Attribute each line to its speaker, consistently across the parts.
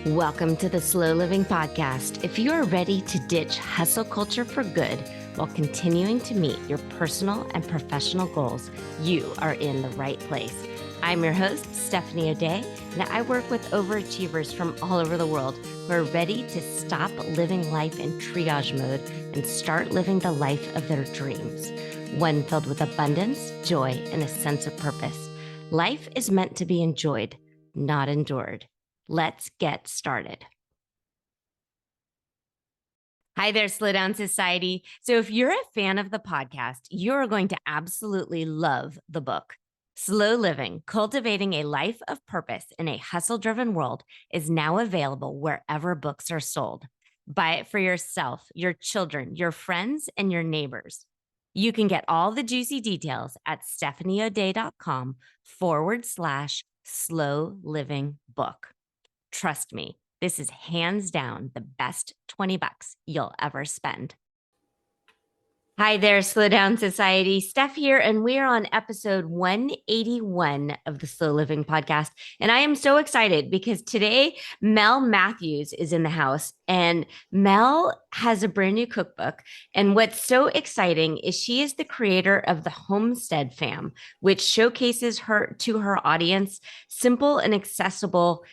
Speaker 1: Welcome to the Slow Living Podcast. If you are ready to ditch hustle culture for good while continuing to meet your personal and professional goals, you are in the right place. I'm your host, Stephanie O'Day, and I work with overachievers from all over the world who are ready to stop living life in triage mode and start living the life of their dreams, one filled with abundance, joy, and a sense of purpose. Life is meant to be enjoyed, not endured. Let's get started. Hi there, Slow Down Society. So if you're a fan of the podcast, you're going to absolutely love the book. Slow Living, Cultivating a Life of Purpose in a Hustle-Driven World is now available wherever books are sold. Buy it for yourself, your children, your friends, and your neighbors. You can get all the juicy details at stephanieoday.com/slow living book. Trust me, this is hands down the best $20 you'll ever spend. Hi there, Slow Down Society. Steph here, and we are on episode 181 of the Slow Living Podcast. And I am so excited because today Mel Matthews is in the house, and Mel has a brand new cookbook. And what's so exciting is she is the creator of the Homestead Fam, which showcases her to her audience simple and accessible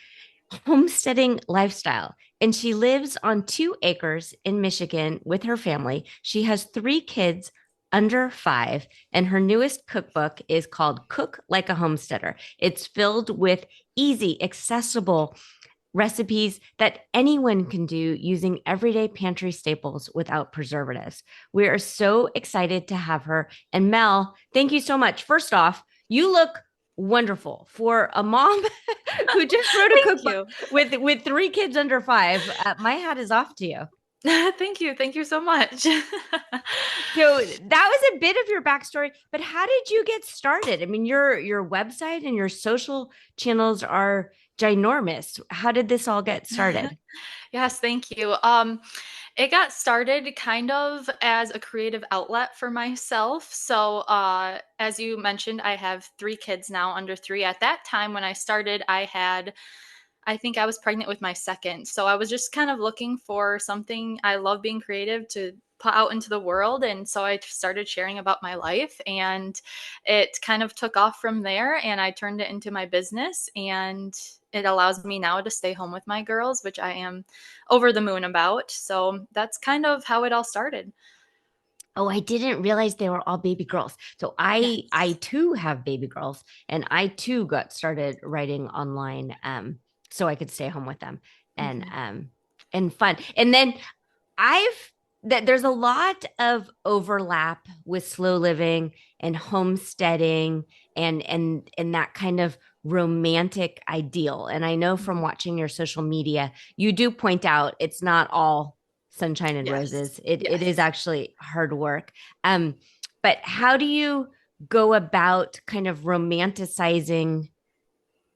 Speaker 1: homesteading lifestyle. And she lives on 2 acres in Michigan with her family. She has 3 kids under 5, and her newest cookbook is called Cook Like a Homesteader. It's filled with easy, accessible recipes that anyone can do using everyday pantry staples without preservatives. We are so excited to have her. And Mel, thank you so much. First off, you look wonderful for a mom who just wrote a cookbook with 3 kids under 5. My hat is off to you.
Speaker 2: Thank you so much.
Speaker 1: So that was a bit of your backstory, but how did you get started? I mean, your website and your social channels are ginormous. How did this all get started?
Speaker 2: Yes, thank you. It got started kind of as a creative outlet for myself. So, as you mentioned, I have 3 kids now under 3. At that time when I started, I think I was pregnant with my second. So I was just kind of looking for something. I love being creative to put out into the world. And so I started sharing about my life, and it kind of took off from there, and I turned it into my business, and it allows me now to stay home with my girls, which I am over the moon about. So that's kind of how it all started.
Speaker 1: Oh, I didn't realize they were all baby girls. So I
Speaker 2: Yes.
Speaker 1: too have baby girls, and I too got started writing online so I could stay home with them and fun. And then there's a lot of overlap with slow living and homesteading and that kind of romantic ideal. And I know from watching your social media, you do point out it's not all sunshine and roses. It is actually hard work. But how do you go about kind of romanticizing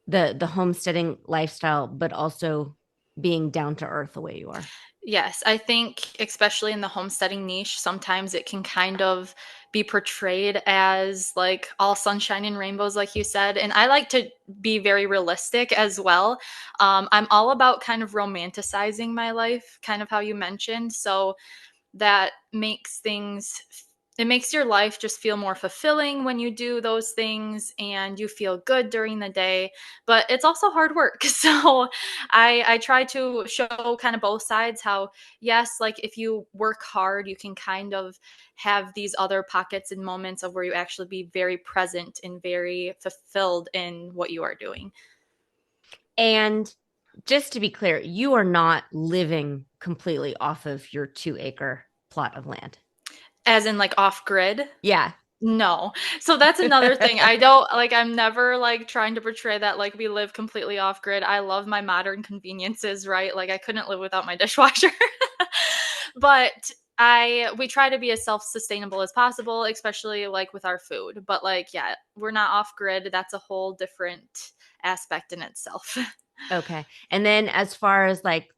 Speaker 1: the homesteading lifestyle, but also being down to earth the way you are?
Speaker 2: Yes, I think especially in the homesteading niche, sometimes it can kind of be portrayed as like all sunshine and rainbows, like you said. And I like to be very realistic as well. I'm all about kind of romanticizing my life, kind of how you mentioned. So that makes things it makes your life just feel more fulfilling when you do those things, and you feel good during the day, but it's also hard work. So I try to show kind of both sides, how yes, like if you work hard you can kind of have these other pockets and moments of where you actually be very present and very fulfilled in what you are doing.
Speaker 1: And just to be clear, you are not living completely off of your 2-acre plot of land.
Speaker 2: As in like off grid?
Speaker 1: Yeah.
Speaker 2: No. So that's another thing. I don't like I'm never like trying to portray that like we live completely off grid. I love my modern conveniences, right? Like I couldn't live without my dishwasher. But we try to be as self-sustainable as possible, especially like with our food. But like yeah, we're not off grid. That's a whole different aspect in itself.
Speaker 1: Okay. And then as far as like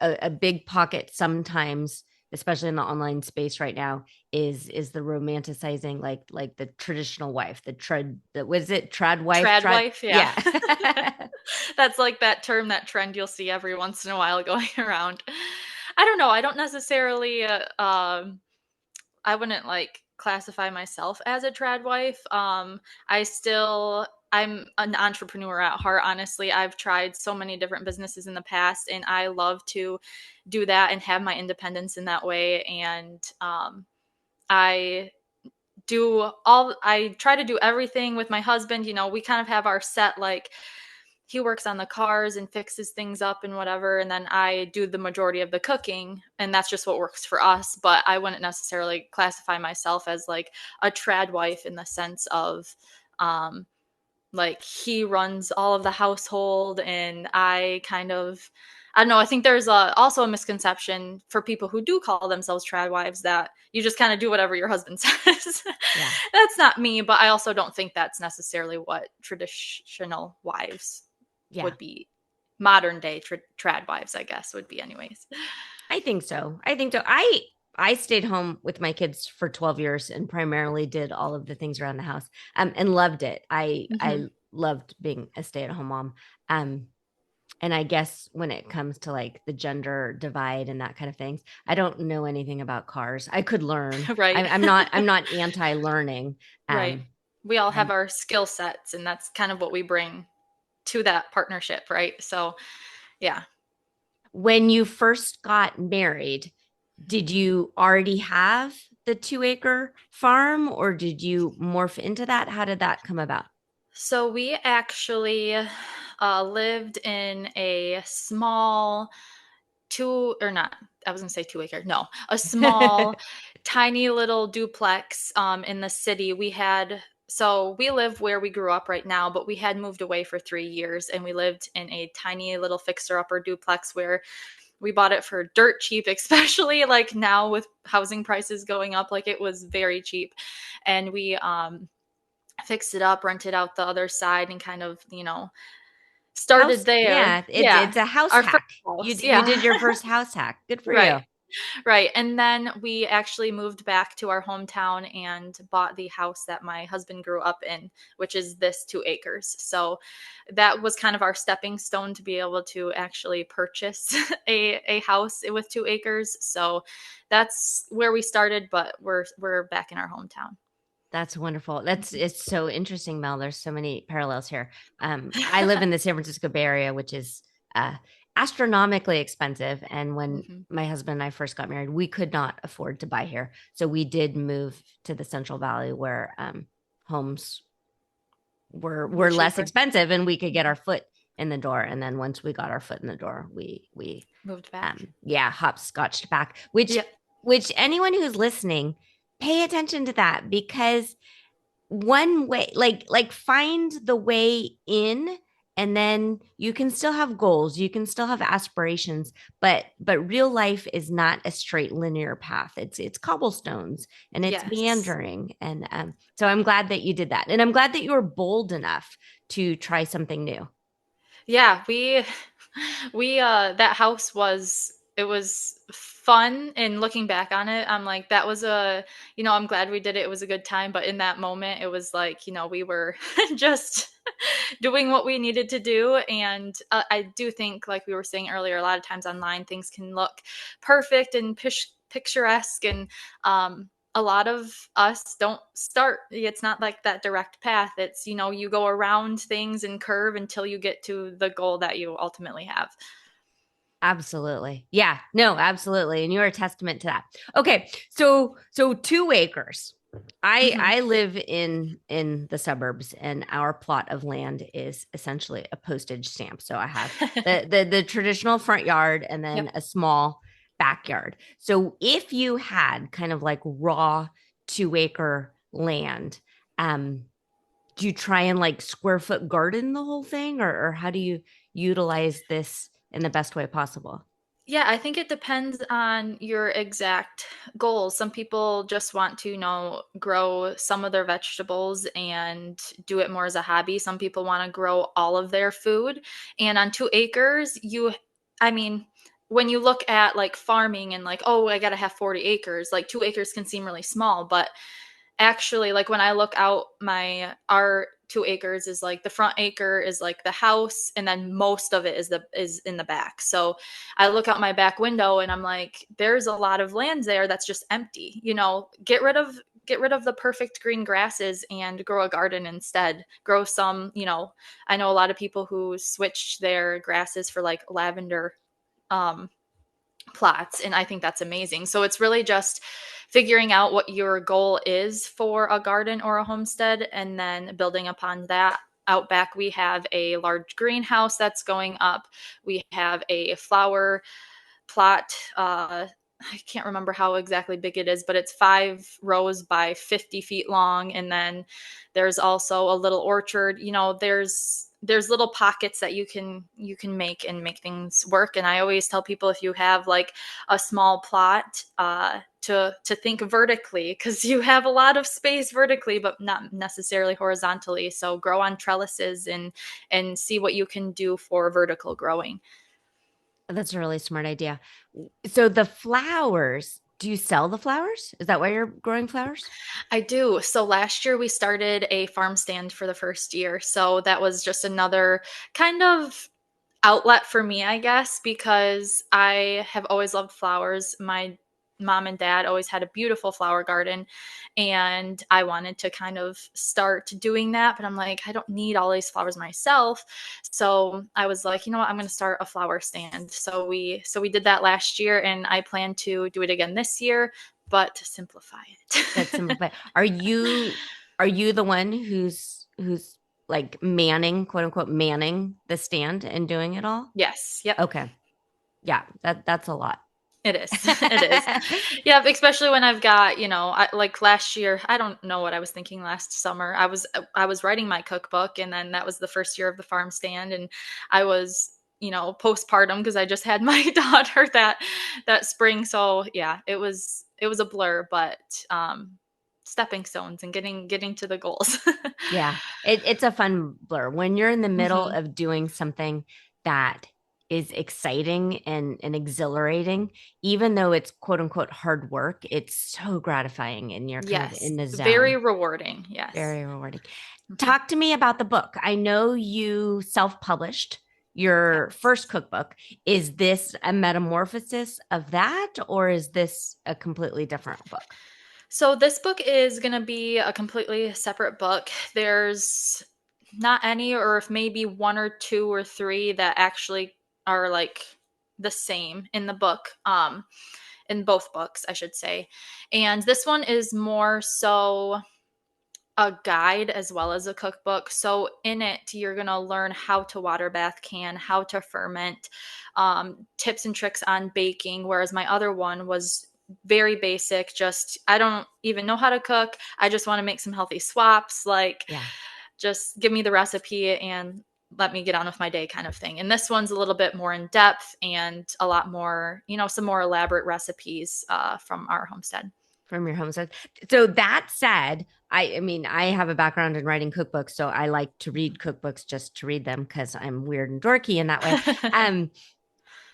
Speaker 1: a big pocket sometimes especially in the online space right now, is the romanticizing, like the traditional wife, the trad, what is it, trad wife,
Speaker 2: Trad
Speaker 1: trad,
Speaker 2: wife, yeah.
Speaker 1: yeah.
Speaker 2: That's like that term, that trend you'll see every once in a while going around. I don't know. I don't necessarily I wouldn't like classify myself as a trad wife. I'm an entrepreneur at heart, honestly. I've tried so many different businesses in the past, and I love to do that and have my independence in that way. And I I try to do everything with my husband. We kind of have our set, like, he works on the cars and fixes things up and whatever, and then I do the majority of the cooking, and that's just what works for us. But I wouldn't necessarily classify myself as like a trad wife in the sense of um like he runs all of the household and I don't know. I think there's also a misconception for people who do call themselves trad wives that you just kind of do whatever your husband says.
Speaker 1: Yeah.
Speaker 2: That's not me, but I also don't think that's necessarily what traditional wives
Speaker 1: Yeah.
Speaker 2: would be. Modern day trad wives, I guess, would be anyways.
Speaker 1: I think so. I think so. I stayed home with my kids for 12 years and primarily did all of the things around the house, and loved it. I
Speaker 2: Mhm.
Speaker 1: loved being a stay-at-home mom. Um, and I guess when it comes to like the gender divide and that kind of things, I don't know anything about cars. I could learn.
Speaker 2: Right.
Speaker 1: I'm not anti-learning.
Speaker 2: Right.
Speaker 1: Um,
Speaker 2: We all have
Speaker 1: and
Speaker 2: our skill sets, and that's kind of what we bring to that partnership, right? So, yeah.
Speaker 1: when you first got married, did you already have the 2 acre farm or did you morph into that? How did that come about?
Speaker 2: So we actually lived in a small two or not, I was gonna say 2 acre. No, a small, tiny little duplex in the city. We live where we grew up right now, but we had moved away for 3 years and we lived in a tiny little fixer upper duplex where we bought it for dirt cheap, especially like now with housing prices going up, like it was very cheap. And we fixed it up, rented out the other side, and kind of, started
Speaker 1: House,
Speaker 2: there.
Speaker 1: yeah,
Speaker 2: Yeah.
Speaker 1: it's a house
Speaker 2: Our first
Speaker 1: hack. You
Speaker 2: house.
Speaker 1: you
Speaker 2: Yeah.
Speaker 1: did your first house hack. Good for
Speaker 2: Right.
Speaker 1: you.
Speaker 2: Right. And then we actually moved back to our hometown and bought the house that my husband grew up in, which is this 2 acres. So that was kind of our stepping stone to be able to actually purchase a house with 2 acres. So that's where we started, but we're back in our hometown.
Speaker 1: That's wonderful. It's so interesting, Mel. There's so many parallels here. I live in the San Francisco Bay Area, which is uh, astronomically expensive. And when
Speaker 2: Hmm.
Speaker 1: my husband and I first got married, we could not afford to buy here, so we did move to the Central Valley, where homes
Speaker 2: We're
Speaker 1: were less
Speaker 2: cheaper.
Speaker 1: expensive, and we could get
Speaker 2: Mhm.
Speaker 1: our foot in the door. And then once we got our foot in the door, we
Speaker 2: Moved back.
Speaker 1: yeah, hopscotched back. Which
Speaker 2: Yep.
Speaker 1: which anyone who's listening, pay attention to that, because one way, like find the way in, and then you can still have goals, you can still have aspirations, but real life is not a straight linear path. It's cobblestones and it's
Speaker 2: Yes.
Speaker 1: meandering. And so I'm glad that you did that, and I'm glad that you were bold enough to try something new.
Speaker 2: Yeah, we that house was it was fun, and looking back on it, I'm like that was I'm glad we did it. It was a good time, but in that moment it was like, we were just doing what we needed to do. And I do think, like we were saying earlier, a lot of times online things can look perfect and picturesque, and a lot of us don't start. It's not like that direct path. It's, you go around things and curve until you get to the goal that you ultimately have.
Speaker 1: Absolutely. Yeah, no, absolutely. And you're a testament to that. Okay. So 2 acres.
Speaker 2: Hmm.
Speaker 1: I live in the suburbs, and our plot of land is essentially a postage stamp. So I have the traditional front yard and
Speaker 2: Yep.
Speaker 1: then a small backyard. So if you had kind of like raw 2 acre land, um, do you try and like square foot garden the whole thing, or how do you utilize this in the best way possible?
Speaker 2: Yeah, I think it depends on your exact goals. Some people just want to, grow some of their vegetables and do it more as a hobby. Some people want to grow all of their food. And on 2 acres, I mean, when you look at like farming and like, oh, I got to have 40 acres, like 2 acres can seem really small, but actually, like when I look out, our 2 acres is like the front acre is like the house, and then most of it is in the back. So I look out my back window and I'm like, there's a lot of land there that's just empty. Get rid of the perfect green grasses and grow a garden instead. Grow some, I know a lot of people who switched their grasses for like lavender um plots, and I think that's amazing. So it's really just figuring out what your goal is for a garden or a homestead, and then building upon that. Out back we have a large greenhouse that's going up. We have a flower plot. I can't remember how exactly big it is, but it's 5 rows by 50 feet long. And then there's also a little orchard. There's little pockets that you can make things work. And I always tell people, if you have like a small plot, to think vertically, because you have a lot of space vertically, but not necessarily horizontally. So grow on trellises and see what you can do for vertical growing.
Speaker 1: That's a really smart idea. So the flowers, do you sell the flowers? Is that why you're growing flowers?
Speaker 2: I do. So last year we started a farm stand for the first year. So that was just another kind of outlet for me, I guess, because I have always loved flowers. My mom and dad always had a beautiful flower garden, and I wanted to kind of start doing that, but I'm like, I don't need all these flowers myself. So I was like, you know what, I'm going to start a flower stand. So we did that last year, and I plan to do it again this year, but to simplify
Speaker 1: That's
Speaker 2: it.
Speaker 1: simplified. Are you the one who's like manning, quote unquote, manning the stand and doing it all?
Speaker 2: Yes. Yep.
Speaker 1: Okay. Yeah, that's a lot.
Speaker 2: It is. It is. Yeah, especially when I've got, like last year, I don't know what I was thinking last summer. I was writing my cookbook, and then that was the first year of the farm stand, and I was, postpartum because I just had my daughter that spring. So, yeah, it was a blur, but stepping stones and getting to the goals.
Speaker 1: Yeah, it's a fun blur when you're in the middle
Speaker 2: Mhm.
Speaker 1: of doing something that is exciting and exhilarating, even though it's quote unquote hard work, it's so gratifying and you're kind of
Speaker 2: Yes,
Speaker 1: in the
Speaker 2: very
Speaker 1: zone.
Speaker 2: rewarding. Yes.
Speaker 1: Very rewarding.
Speaker 2: Mhm.
Speaker 1: Talk to me about the book. I know you self-published your
Speaker 2: Yes.
Speaker 1: first cookbook. Is this a metamorphosis of that, or is this a completely different book?
Speaker 2: So this book is going to be a completely separate book. There's not any, or if maybe one or two or three that actually are like the same in the book, in both books, I should say. And this one is more so a guide as well as a cookbook. So in it, you're going to learn how to water bath can, how to ferment, tips and tricks on baking. Whereas my other one was very basic. Just, I don't even know how to cook. I just want to make some healthy swaps. Like,
Speaker 1: Yeah.
Speaker 2: just give me the recipe and let me get on with my day kind of thing. And this one's a little bit more in depth and a lot more, some more elaborate recipes from our homestead.
Speaker 1: From your homestead. So that said, I mean, I have a background in writing cookbooks, so I like to read cookbooks just to read them because I'm weird and dorky in that way. Um,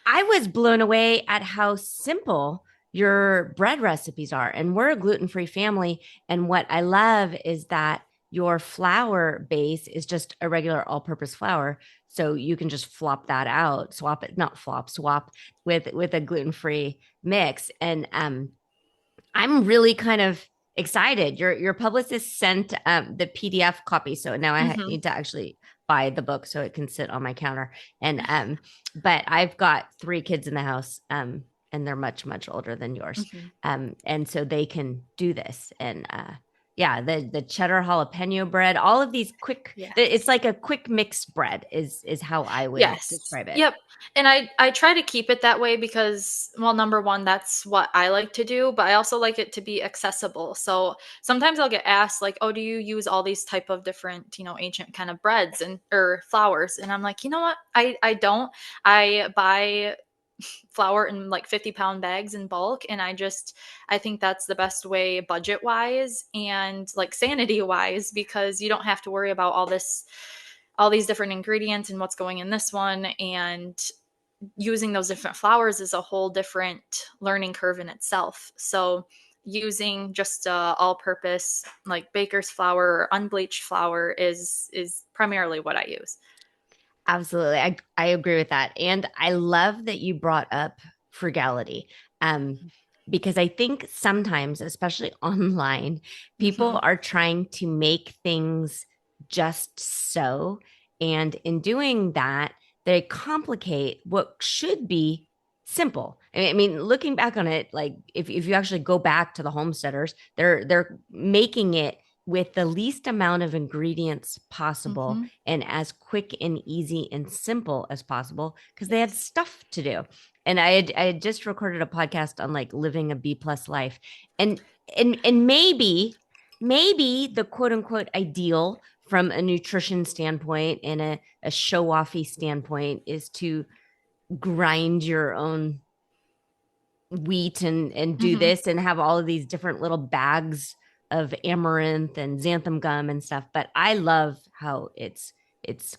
Speaker 1: I was blown away at how simple your bread recipes are. And we're a gluten-free family. And what I love is that your flour base is just a regular all-purpose flour. So you can just flop that out, swap it, not flop, swap with a gluten-free mix. And I'm really kind of excited. Your publicist sent the PDF copy, so now I
Speaker 2: Hmm.
Speaker 1: need to actually buy the book so it can sit on my counter. And but I've got 3 kids in the house, and they're much older than yours,
Speaker 2: Hmm.
Speaker 1: and so they can do this. And yeah, the cheddar jalapeno bread, all of these quick. It's
Speaker 2: Yes.
Speaker 1: like a quick mixed bread is how I would
Speaker 2: Yes.
Speaker 1: describe it.
Speaker 2: Yep. And I try to keep it that way because, well, number one, that's what I like to do, but I also like it to be accessible. So sometimes I'll get asked like, "Oh, do you use all these type of different, ancient kind of breads and or flours?" And I'm like, "You know what? I don't. I buy flour in like 50-pound bags in bulk, and I think that's the best way budget wise and like sanity wise, because you don't have to worry about all these different ingredients and what's going in this one, and using those different flours is a whole different learning curve in itself. So using just all-purpose like baker's flour or unbleached flour is primarily what I use.
Speaker 1: Absolutely. I agree with that. And I love that you brought up frugality. Um, because I think sometimes, especially online, people
Speaker 2: Mm-hmm.
Speaker 1: are trying to make things just so. And in doing that, they complicate what should be simple. I mean, looking back on it, like if you actually go back to the homesteaders, they're making it with the least amount of ingredients possible
Speaker 2: Mm-hmm.
Speaker 1: and as quick and easy and simple as possible because they had
Speaker 2: Yes.
Speaker 1: stuff to do. And I had just recorded a podcast on like living a B plus life. And and maybe the quote unquote ideal from a nutrition standpoint and a show offy standpoint is to grind your own wheat and do
Speaker 2: Mm-hmm.
Speaker 1: this and have all of these different little bags of amaranth and xanthan gum and stuff. But I love how it's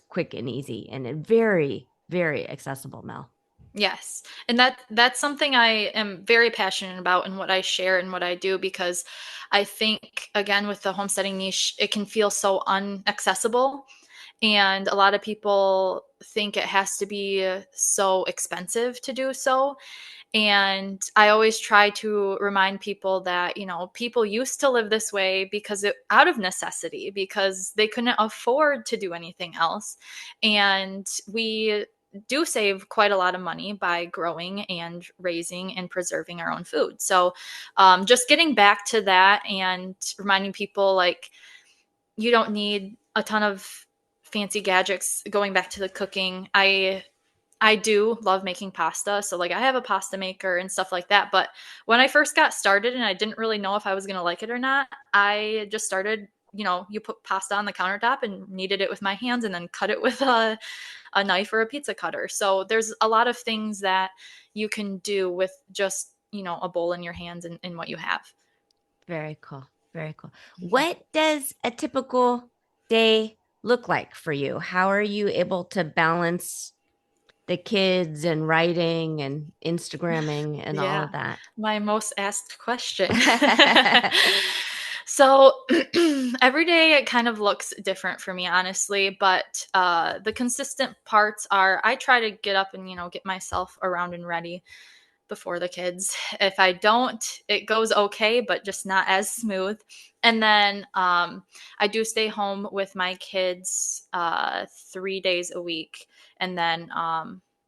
Speaker 1: quick and easy and very accessible, Mel.
Speaker 2: Yes. And that's something I am very passionate about in what I share and what I do, because I think again with the homesteading niche, it can feel so unaccessible, and a lot of people think it has to be so expensive to do so. And I always try to remind people that, people used to live this way because out of necessity, because they couldn't afford to do anything else. And we do save quite a lot of money by growing and raising and preserving our own food. So, just getting back to that and reminding people like, you don't need a ton of fancy gadgets. Going back to the cooking, I do love making pasta. So like I have a pasta maker and stuff like that. But when I first got started and I didn't really know if I was going to like it or not, I just started, you put pasta on the countertop and kneaded it with my hands and then cut it with a knife or a pizza cutter. So there's a lot of things that you can do with just, a bowl in your hands and what you have.
Speaker 1: Very cool. Very cool. What does a typical day look like for you? How are you able to balance the kids and writing and Instagramming and all
Speaker 2: Yeah,
Speaker 1: of that?
Speaker 2: my most asked question. So every day it kind of looks different for me, honestly. But the consistent parts are I try to get up and, get myself around and ready before the kids. If I don't, it goes okay, but just not as smooth. And then I do stay home with my kids 3 days a week. And then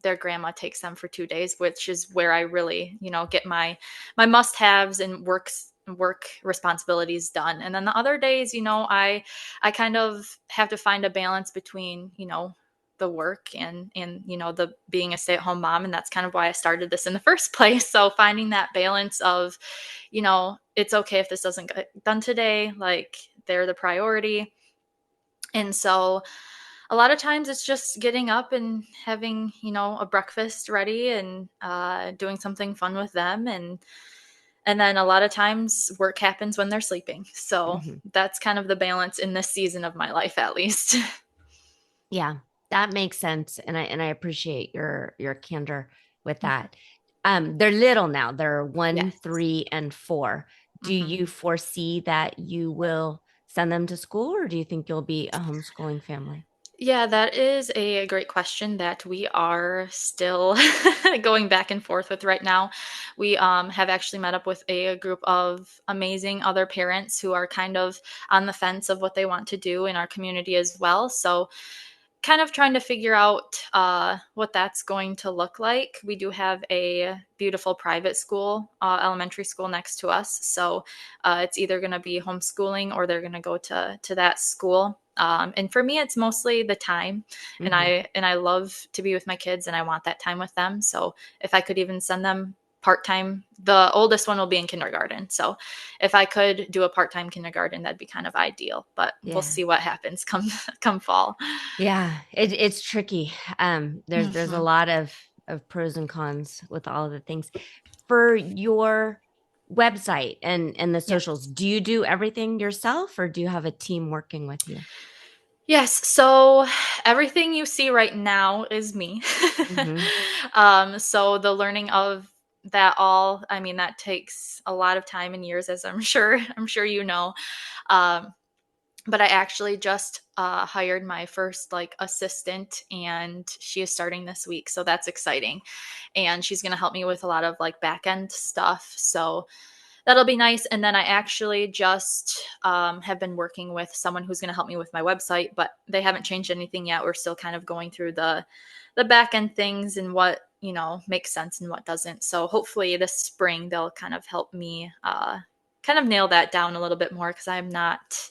Speaker 2: their grandma takes them for 2 days, which is where I really, get my must-haves and work responsibilities done. And then the other days, I kind of have to find a balance between, the work and the being a stay-at-home mom, and that's kind of why I started this in the first place. So finding that balance of, it's okay if this doesn't get done today, like they're the priority. And so a lot of times it's just getting up and having, a breakfast ready and doing something fun with them. And then a lot of times work happens when they're sleeping. So
Speaker 1: Mhm.
Speaker 2: that's kind of the balance in this season of my life, at least.
Speaker 1: Yeah, that makes sense. And I appreciate your candor with that. They're little now. They're one,
Speaker 2: Yes.
Speaker 1: 3, and 4. Do
Speaker 2: Hmm.
Speaker 1: you foresee that you will send them to school or do you think you'll be a homeschooling family?
Speaker 2: Yeah, that is a great question that we are still going back and forth with right now. We have actually met up with a group of amazing other parents who are kind of on the fence of what they want to do in our community as well. So kind of trying to figure out what that's going to look like. We do have a beautiful private school, elementary school next to us, so it's either going to be homeschooling or they're going to go to that school. And for me, it's mostly the time, and
Speaker 1: Hmm.
Speaker 2: I love to be with my kids, and I want that time with them. So if I could even send them part time, the oldest one will be in kindergarten. So if I could do a part time kindergarten, that'd be kind of ideal. But we'll
Speaker 1: Yeah.
Speaker 2: see what happens come fall.
Speaker 1: Yeah, it's tricky. There's a
Speaker 2: Mhm.
Speaker 1: lot of pros and cons with all of the things. For your website and the
Speaker 2: Yes.
Speaker 1: socials, do you do everything yourself or do you have a team working with you?
Speaker 2: Yes, so everything you see right now is me.
Speaker 1: Hmm.
Speaker 2: So the learning of that all, I mean, that takes a lot of time and years, as I'm sure you know. Um, but I actually just hired my first like assistant, and she is starting this week, so that's exciting. And she's going to help me with a lot of like back end stuff. So that'll be nice. And then I actually just have been working with someone who's going to help me with my website, but they haven't changed anything yet. We're still kind of going through the back end things and what makes sense and what doesn't. So hopefully this spring they'll kind of help me kind of nail that down a little bit more, because I'm not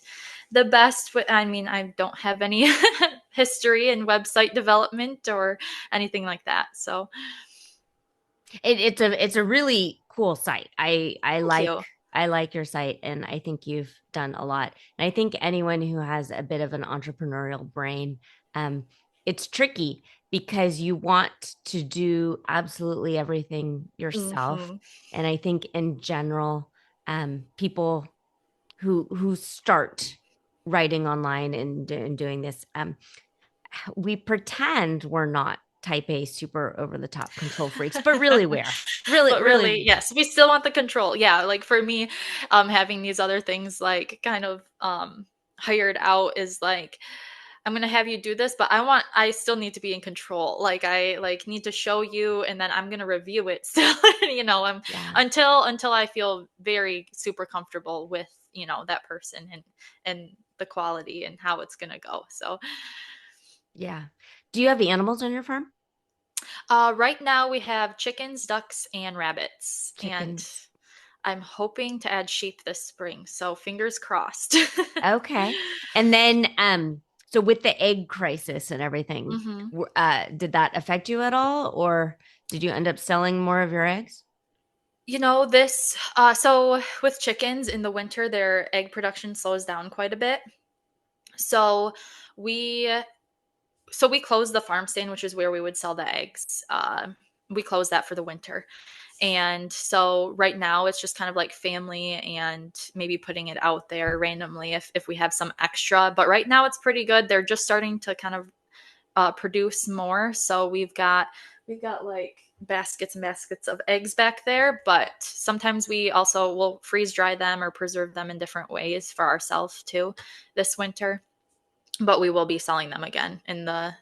Speaker 2: the best with, I mean, I don't have any history in website development or anything like that. So
Speaker 1: It's a really cool site.
Speaker 2: thank you.
Speaker 1: I like your site, and I think you've done a lot. And I think anyone who has a bit of an entrepreneurial brain, um, it's tricky because you want to do absolutely everything yourself.
Speaker 2: Hmm.
Speaker 1: And I think in general, people who start writing online and doing this, we pretend we're not type A super over the top control freaks, but really we're really,
Speaker 2: But
Speaker 1: really.
Speaker 2: really, yes, we still want the control. Yeah, like for me, having these other things like kind of hired out is like, I'm gonna have you do this, but I still need to be in control. Like I like need to show you, and then I'm gonna review it still.
Speaker 1: Yeah.
Speaker 2: Until I feel very super comfortable with that person and the quality and how it's gonna go. So
Speaker 1: Yeah. Do you have animals on your farm?
Speaker 2: right now we have chickens, ducks, and rabbits, and
Speaker 1: Chickens.
Speaker 2: I'm hoping to add sheep this spring. So fingers crossed.
Speaker 1: Okay. And then so with the egg crisis and everything,
Speaker 2: Hmm.
Speaker 1: did that affect you at all, or did you end up selling more of your eggs?
Speaker 2: So with chickens in the winter, their egg production slows down quite a bit. So we, we closed the farm stand, which is where we would sell the eggs. We closed that for the winter. And so right now it's just kind of like family and maybe putting it out there randomly if we have some extra. But right now it's pretty good. They're just starting to kind of produce more. So we've got like baskets and baskets of eggs back there, but sometimes we also will freeze dry them or preserve them in different ways for ourselves too this winter. But we will be selling them again in the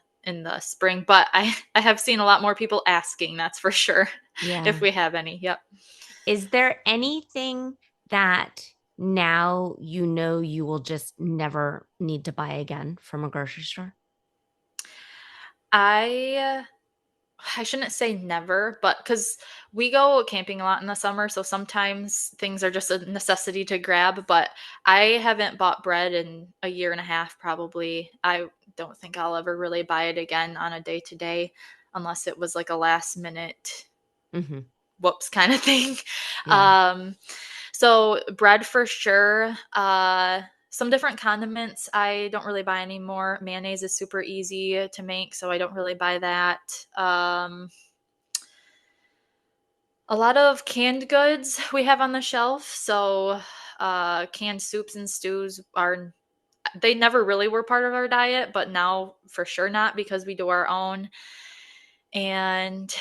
Speaker 2: spring. But I have seen a lot more people asking, that's for sure, if
Speaker 1: Yeah.
Speaker 2: we have any. Yep.
Speaker 1: Is there anything that now you know you will just never need to buy again from a grocery store?
Speaker 2: I I shouldn't say never, but because we go camping a lot in the summer, so sometimes things are just a necessity to grab. But I haven't bought bread in a year and a half, probably. I don't think I'll ever really buy it again on a day to day, unless it was like a last minute
Speaker 1: Hmm.
Speaker 2: whoops kind of thing.
Speaker 1: Yeah.
Speaker 2: Um, so bread for sure. Some different condiments I don't really buy anymore. Mayonnaise is super easy to make, so I don't really buy that. A lot of canned goods we have on the shelf. So canned soups and stews are, they never really were part of our diet, but now for sure not, because we do our own. And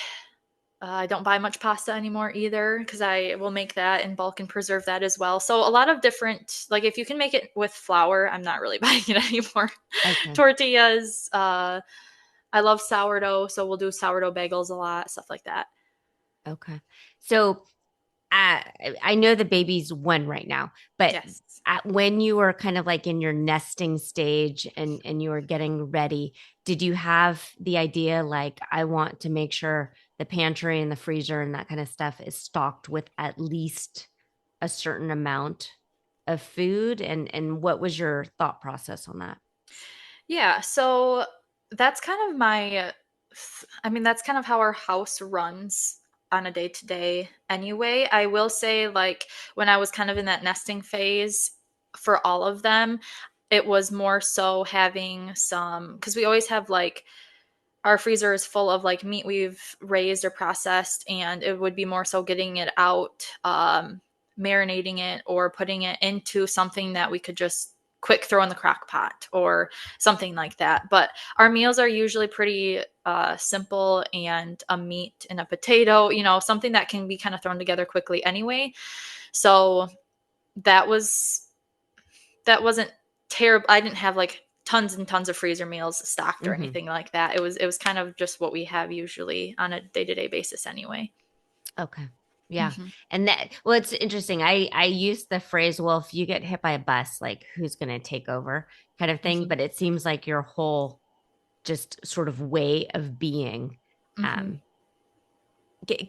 Speaker 2: I don't buy much pasta anymore either, because I will make that in bulk and preserve that as well. So a lot of different, like if you can make it with flour, I'm not really buying it anymore.
Speaker 1: Okay.
Speaker 2: Tortillas. I love sourdough, so we'll do sourdough bagels a lot, stuff like that.
Speaker 1: Okay. So I know the baby's one right now, but
Speaker 2: Yes.
Speaker 1: when you were kind of like in your nesting stage and you were getting ready, did you have the idea like I want to make sure the pantry and the freezer and that kind of stuff is stocked with at least a certain amount of food? And what was your thought process on that?
Speaker 2: Yeah, so that's kind of I mean, that's kind of how our house runs on a day to day anyway. I will say, like, when I was kind of in that nesting phase for all of them, it was more so having some, because we always have like our freezer is full of like meat we've raised or processed, and it would be more so getting it out, marinating it or putting it into something that we could just quick throw in the crock pot or something like that. But our meals are usually pretty simple, and a meat and a potato, something that can be kind of thrown together quickly anyway. So that wasn't terrible. I didn't have like tons and tons of freezer meals stocked or
Speaker 1: Mm-hmm.
Speaker 2: anything like that. It was kind of just what we have usually on a day-to-day basis anyway.
Speaker 1: Okay. Yeah.
Speaker 2: Hmm.
Speaker 1: And well, it's interesting. I use the phrase, well, if you get hit by a bus, like who's going to take over kind of thing.
Speaker 2: Hmm.
Speaker 1: But it seems like your whole just sort of way of being
Speaker 2: Hmm.
Speaker 1: um,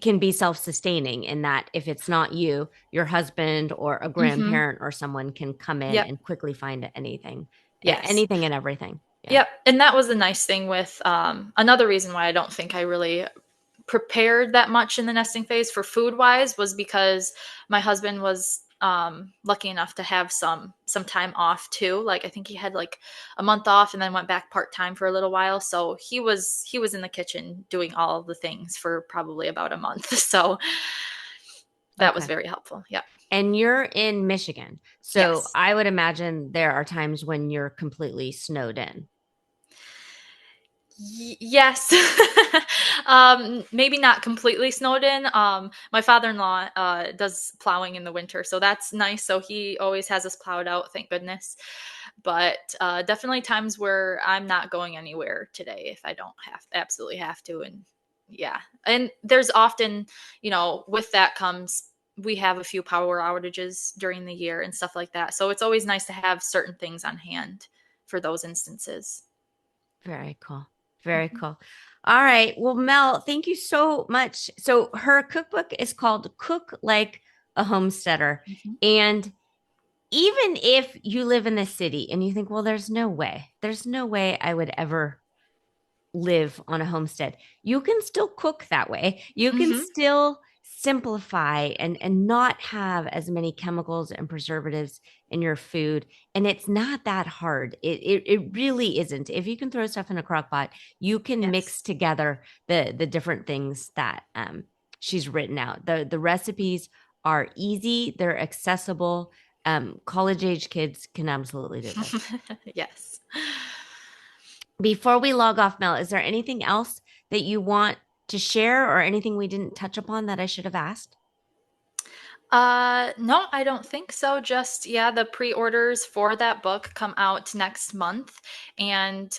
Speaker 1: can be self-sustaining in that if it's not you, your husband or a
Speaker 2: Hmm.
Speaker 1: grandparent or someone can come in
Speaker 2: Yep.
Speaker 1: and quickly find anything,
Speaker 2: Yes.
Speaker 1: anything and everything. Yeah.
Speaker 2: Yep. And that was the nice thing with another reason why I don't think I really prepared that much in the nesting phase for food wise was because my husband was lucky enough to have some time off too. Like I think he had like a month off and then went back part-time for a little while, so he was in the kitchen doing all of the things for probably about a month. So that was
Speaker 1: Okay.
Speaker 2: very helpful. Yeah.
Speaker 1: And you're in Michigan. So
Speaker 2: Yes.
Speaker 1: I would imagine there are times when you're completely snowed in.
Speaker 2: Yes. Maybe not completely snowed in. My father-in-law does plowing in the winter, so that's nice. So he always has us plowed out, thank goodness. But definitely times where I'm not going anywhere today if I don't absolutely have to. And yeah, and there's often, with that comes we have a few power outages during the year and stuff like that. So it's always nice to have certain things on hand for those instances.
Speaker 1: Very cool. Very
Speaker 2: Mhm.
Speaker 1: cool. All right. Well, Mel, thank you so much. So her cookbook is called Cook Like a Homesteader.
Speaker 2: Mhm.
Speaker 1: And even if you live in the city and you think, well, there's no way I would ever live on a homestead. You can still cook that way. You can
Speaker 2: Mhm.
Speaker 1: still simplify and not have as many chemicals and preservatives in your food. And it's not that hard. It really isn't. If you can throw stuff in a crock pot, you can
Speaker 2: Yes.
Speaker 1: mix together the different things that she's written out. The recipes are easy, they're accessible. College age kids can absolutely do this.
Speaker 2: Yes.
Speaker 1: Before we log off, Mel, is there anything else that you want to share or anything we didn't touch upon that I should have asked?
Speaker 2: No, I don't think so. Just, yeah, the pre-orders for that book come out next month. And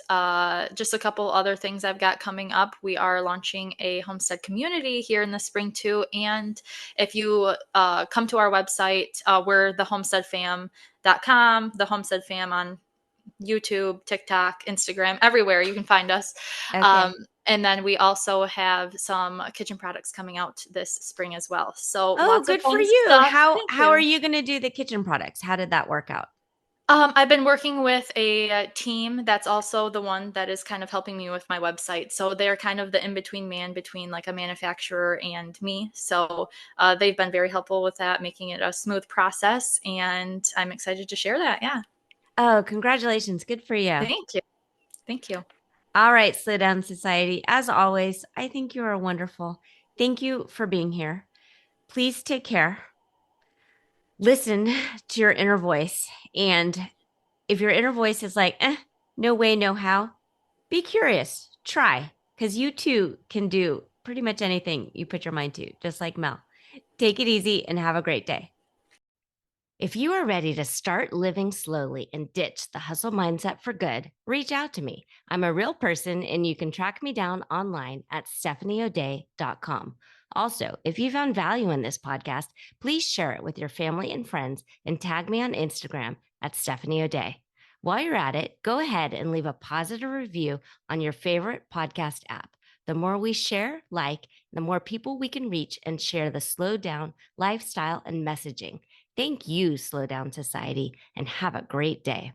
Speaker 2: just a couple other things I've got coming up. We are launching a homestead community here in the spring too. And if you come to our website, we're the homesteadfam.com, the Homestead Fam on YouTube, TikTok, Instagram, everywhere you can find us. Um,
Speaker 1: Okay.
Speaker 2: and then we also have some kitchen products coming out this spring as well. So
Speaker 1: Oh,
Speaker 2: lots of
Speaker 1: good for
Speaker 2: fun
Speaker 1: you.
Speaker 2: stuff.
Speaker 1: How
Speaker 2: Thank
Speaker 1: how are
Speaker 2: you.
Speaker 1: you going to do the kitchen products? How did that work out?
Speaker 2: I've been working with a team that's also the one that is kind of helping me with my website. So they're kind of the in-between man between like a manufacturer and me. So they've been very helpful with that, making it a smooth process. And I'm excited to share that. Yeah.
Speaker 1: Oh, congratulations. Good for you.
Speaker 2: Thank you. Thank you.
Speaker 1: All right, Slow Down Society. As always, I think you are wonderful. Thank you for being here. Please take care. Listen to your inner voice. And if your inner voice is like, no way, no how, be curious, try, because you too can do pretty much anything you put your mind to, just like Mel. Take it easy and have a great day. If you are ready to start living slowly and ditch the hustle mindset for good, reach out to me. I'm a real person and you can track me down online at stephanieoday.com. Also, if you found value in this podcast, please share it with your family and friends and tag me on Instagram at Stephanie O'Day. While you're at it, go ahead and leave a positive review on your favorite podcast app. The more we share, the more people we can reach and share the slow down lifestyle and messaging. Thank you, Slow Down Society, and have a great day.